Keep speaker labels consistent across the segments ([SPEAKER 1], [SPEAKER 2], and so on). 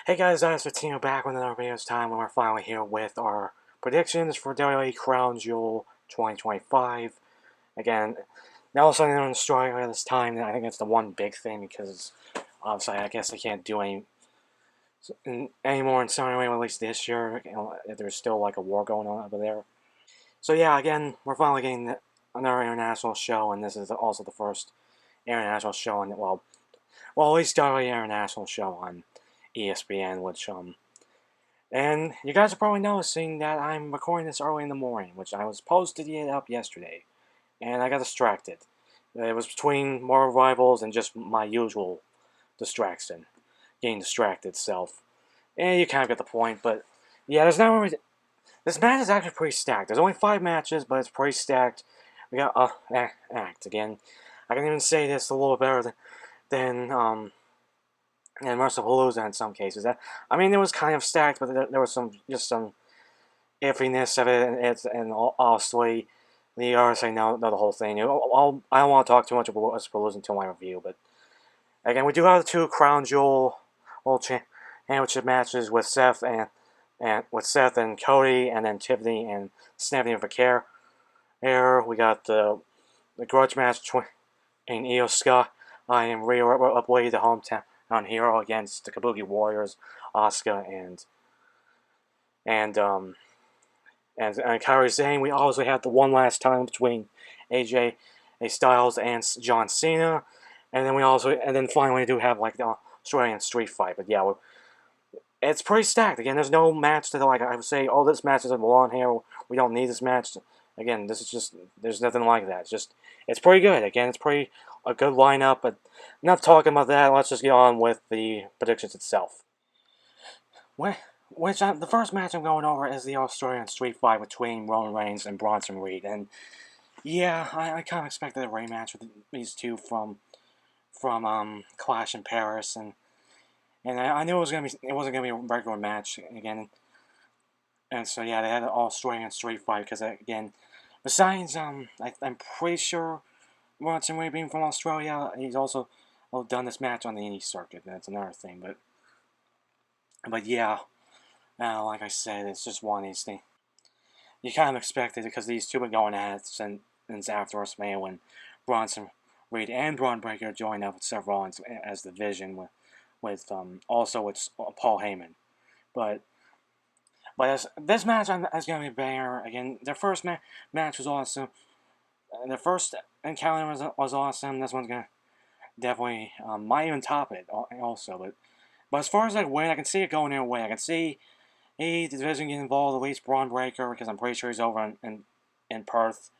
[SPEAKER 1] Hey guys, it's Tino back with another video. It's time when we're finally here with our predictions for WWE Crown Jewel 2025. Again, now also in Australia this time, I think that's the one big thing because obviously I guess they can't do anymore in some way, at least this year. There's still like a war going on over there. So yeah, again, we're finally getting another international show, and this is also the first international show, and well, at least WWE international show on ESPN, which And you guys are probably noticing that I'm recording this early in the morning, which I was supposed to get up yesterday, and I got distracted. It was between more rivals and just my usual distraction, getting distracted self. And you kind of get the point, but yeah, there's not really. This match is actually pretty stacked. There's only 5 matches, but it's pretty stacked. We got act again. I can even say this a little better than and Merciful in some cases. I mean, it was kind of stacked, but there was some iffiness of it, and obviously the RSA know the whole thing. I don't want to talk too much about Merciful until my review, but again, we do have the 2 Crown Jewel World Championship matches with Seth and Cody, and then Tiffany and Stephanie Vaquer. Here we got the grudge match between Io Sky and Rhea Ripley, the hometown hero, against the Kabuki Warriors, Asuka and Kairi Sane. We also had the one last time between AJ Styles and John Cena, and then finally we do have like the Australian street fight. But yeah, it's pretty stacked. Again, there's no match that like I would say, oh, this match doesn't belong here. We don't need this match. Again, this is just there's nothing like that. It's pretty good. Again, it's pretty a good lineup. But enough talking about that. Let's just get on with the predictions itself. The first match I'm going over is the Australian street fight between Roman Reigns and Bronson Reed, and yeah, I kind of expected a rematch with these two from Clash in Paris, and I knew it wasn't gonna be a regular match again, and so yeah, they had an Australian street fight because again, besides I'm pretty sure Bronson Reed being from Australia, he's also done this match on the indie circuit. That's another thing, but yeah. Like I said, it's just one of these things. You kind of expected it because these two were going at it since after WrestleMania when Bronson Reed and Braun Breaker joined up with Seth Rollins as the Vision with also with Paul Heyman. But this match is going to be a banger. Again, their first match was awesome. Their first encounter was awesome. This one's going to definitely might even top it also. But as far as like win, I can see it going their way. I can see the division get involved, at least Braun Breaker, because I'm pretty sure he's over in Perth.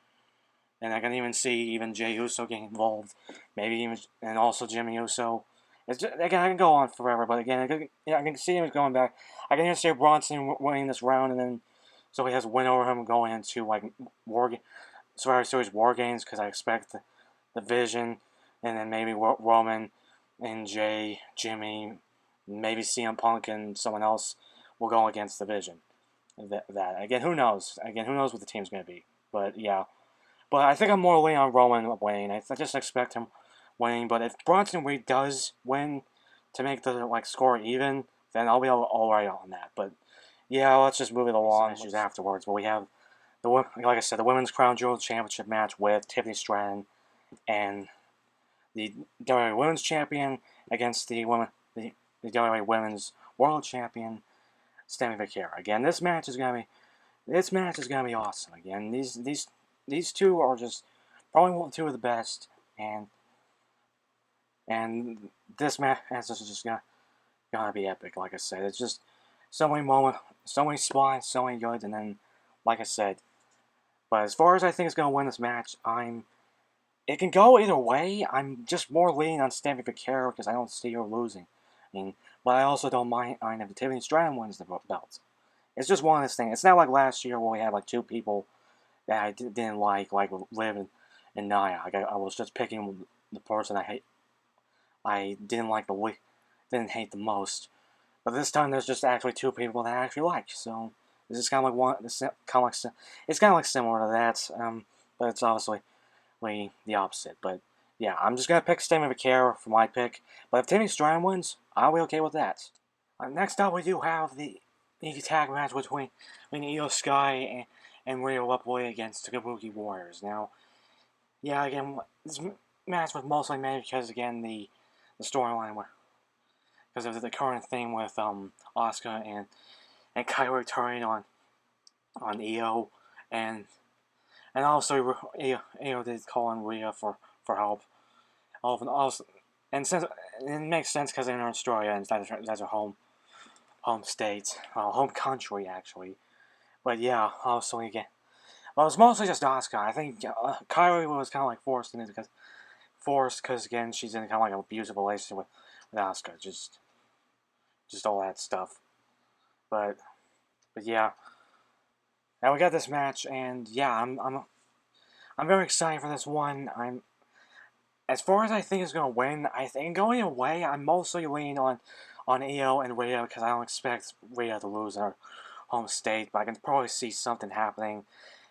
[SPEAKER 1] And I can even see even Jey Uso getting involved. Maybe even, and also Jimmy Uso. Again, I can go on forever, but again, I can see him going back. I can even see Bronson winning this round, and then, so he has a win over him going into, like, Survivor Series War Games, because I expect the Vision, and then maybe Roman and Jay, Jimmy, maybe CM Punk and someone else will go against the Vision. That again, who knows? Again, who knows what the team's going to be? But yeah, but I think I'm more leaning on Roman winning. I just expect him winning. But if Bronson Reed does win to make the score even, then I'll be all right on that. But yeah, let's just move it along. Issues afterwards. But we have like I said, the Women's Crown Jewel Championship match with Tiffany Stratton and the WWE Women's Champion against the WWE Women's World Champion Stephanie Vaquer. Again, this match is gonna be awesome. Again, these two are just probably two of the best, and this match is just gonna be epic. Like I said, it's just so many moments, so many spots, so many goods, and then like I said, but as far as I think is gonna win this match, it can go either way. I'm just more leaning on Stephanie Vaquer because I don't see her losing. I mean, but I also don't mind if Tiffany Stratton wins the belt. It's just one of those things. It's not like last year where we had like two people that I didn't like Liv and Nia. I was just picking the person I didn't hate the most. But this time there's just actually two people that I actually like. So this is kind of like it's kind of like similar to that. But it's obviously the opposite. But yeah, I'm just gonna pick Stephanie Vaquer for my pick. But if Tiffany Stratton wins, I'll be okay with that. Next up, we do have the tag match between Io Sky and Rhea Ripley against the Kabuki Warriors. Now, yeah, again, this match was mostly made because, again, the storyline, because of the current thing with Asuka and Kairi turning on Io, and also Io did call on Rhea for help. Also, and since it makes sense because in Australia and that's her home state, home country actually. But yeah, also again, well, it's mostly just Asuka. I think Kyrie was kind of like forced into because again she's in kind of like an abusive relationship with Asuka, just all that stuff. But yeah, now we got this match, and yeah, I'm very excited for this one. I'm as far as I think is gonna win. I think going away, I'm mostly leaning on Io and Rhea because I don't expect Rhea to lose in her home state, but I can probably see something happening.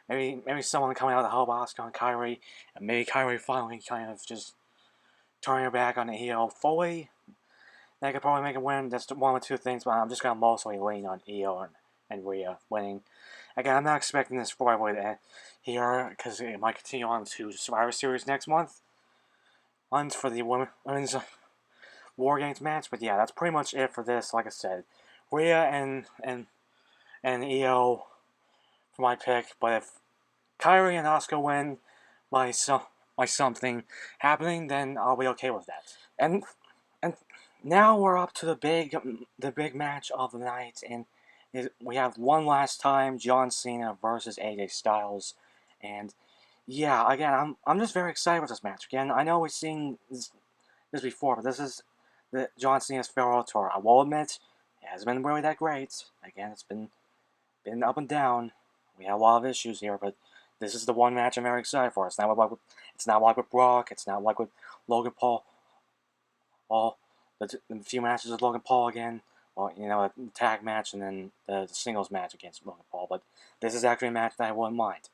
[SPEAKER 1] Maybe someone coming out to help Asuka and Kyrie, and maybe Kyrie finally kind of just turning her back on Io fully. That could probably make a win. That's one of the two things, but I'm just gonna mostly lean on Io and Rhea winning. Again, I'm not expecting this four-way to end here because it might continue on to Survivor Series next month for the women's War Games match. But yeah, that's pretty much it for this. Like I said, Rhea and Io for my pick. But if Kyrie and Asuka win by something happening, then I'll be okay with that. And now we're up to the big match of the night, and we have one last time John Cena versus AJ Styles, and yeah, again, I'm just very excited with this match. Again, I know we've seen this before, but this is the John Cena's farewell tour. I will admit, it hasn't been really that great. Again, it's been up and down. We have a lot of issues here, but this is the one match I'm very excited for. It's not like with Brock. It's not like with Logan Paul. All the few matches with Logan Paul again. Well, the tag match and then the singles match against Logan Paul. But this is actually a match that I wouldn't mind.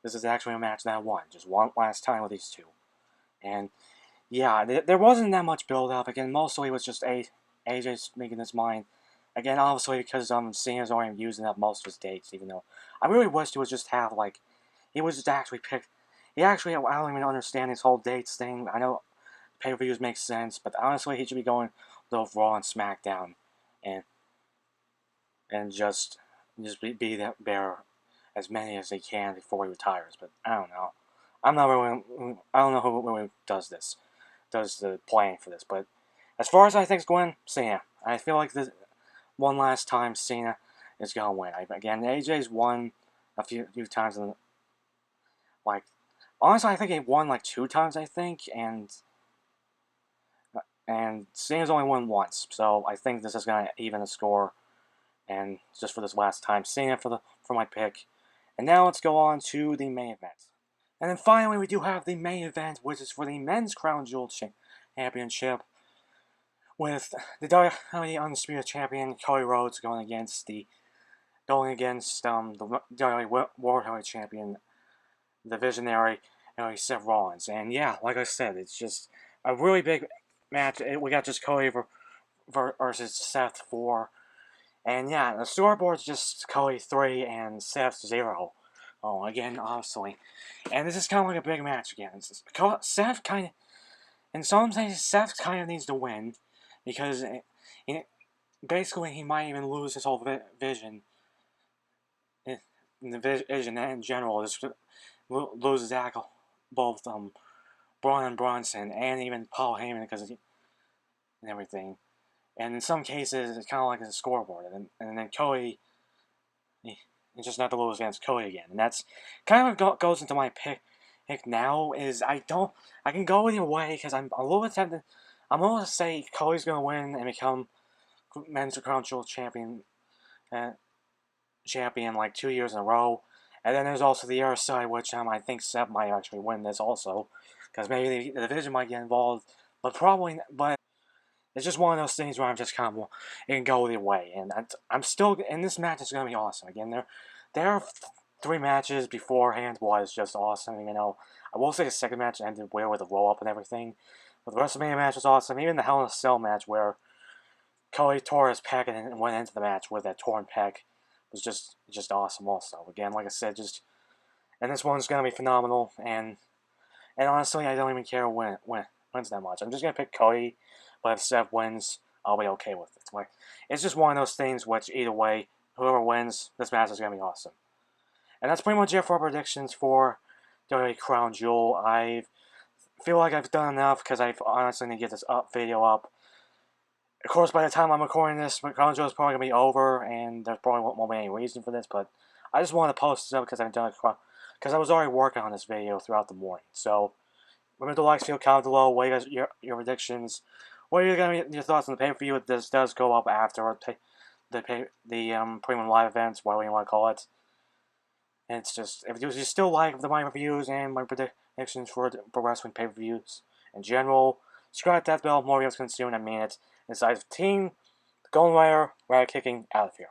[SPEAKER 1] This is actually a match that I want. Just one last time with these two. And yeah, there wasn't that much build up. Again, mostly it was just AJ's making his mind. Again, obviously because Cena's already using up most of his dates, even though I really wished he would just have like he was just actually pick. He actually I don't even understand this whole dates thing. I know pay-per-views make sense, but honestly he should be going with Raw and SmackDown, and be that bear as many as he can before he retires. But I don't know. I don't know who really does the planning for this. But as far as I think it's going, Cena. I feel like this one last time Cena is gonna win. Again, AJ's won a few times, like honestly, I think he won like 2 times. I think, and Cena's only won once. So I think this is gonna even the score. And just for this last time, Cena for my pick. And now let's go on to the main event. And then finally, we do have the main event, which is for the Men's Crown Jewel Championship, with the WWE Undisputed Champion Cody Rhodes going against the WWE World Heavyweight Champion, the Visionary, Seth Rollins. And yeah, like I said, it's just a really big match. We got just Cody versus Seth 4. And yeah, the scoreboard's just Cody 3 and Seth 0. Oh, again, obviously. And this is kind of like a big match again. Seth kind of, in some sense, Seth kind of needs to win because basically he might even lose his whole vision. In the vision in general, just loses both Braun and Bronson and even Paul Heyman and everything. And in some cases, it's kind of like a scoreboard. And then Cody, it's just not to lose against Cody again. And that's kind of what goes into my pick now is I can go either way because I'm a little bit tempted. I'm going to say Cody's going to win and become Men's Crown Jewel champion like 2 years in a row. And then there's also the other side, which I think Seth might actually win this also because maybe the division might get involved, but probably. But it's just one of those things where I'm just kind of it can go either way, and I'm still. And this match is going to be awesome. Again, there are 3 matches beforehand was just awesome. I will say the second match ended well with a roll up and everything, But the WrestleMania match was awesome. Even the Hell in a Cell match where Cody tore his pec and went into the match with that torn pec was just awesome. Also, again, like I said, and this one's gonna be phenomenal. And honestly, I don't even care when wins that much. I'm just gonna pick Cody, but if Seth wins, I'll be okay with it. Like, it's just one of those things which either way, whoever wins, this match is gonna be awesome. And that's pretty much it for our predictions for WWE Crown Jewel. I feel like I've done enough because I honestly need to get this video up. Of course, by the time I'm recording this, Crown Jewel is probably gonna be over, and there probably won't be any reason for this. But I just wanted to post this up because I've done it because I was already working on this video throughout the morning. So remember to like, feel, comment below. What are your predictions? What are your thoughts on the pay-per-view? This does go up after the premium live events, whatever you want to call it. And it's just, if you still like my reviews and my predictions for wrestling pay-per-views in general, subscribe to that bell. More videos coming soon. I mean it. Inside of Team Golden Rider, Kicking out of here.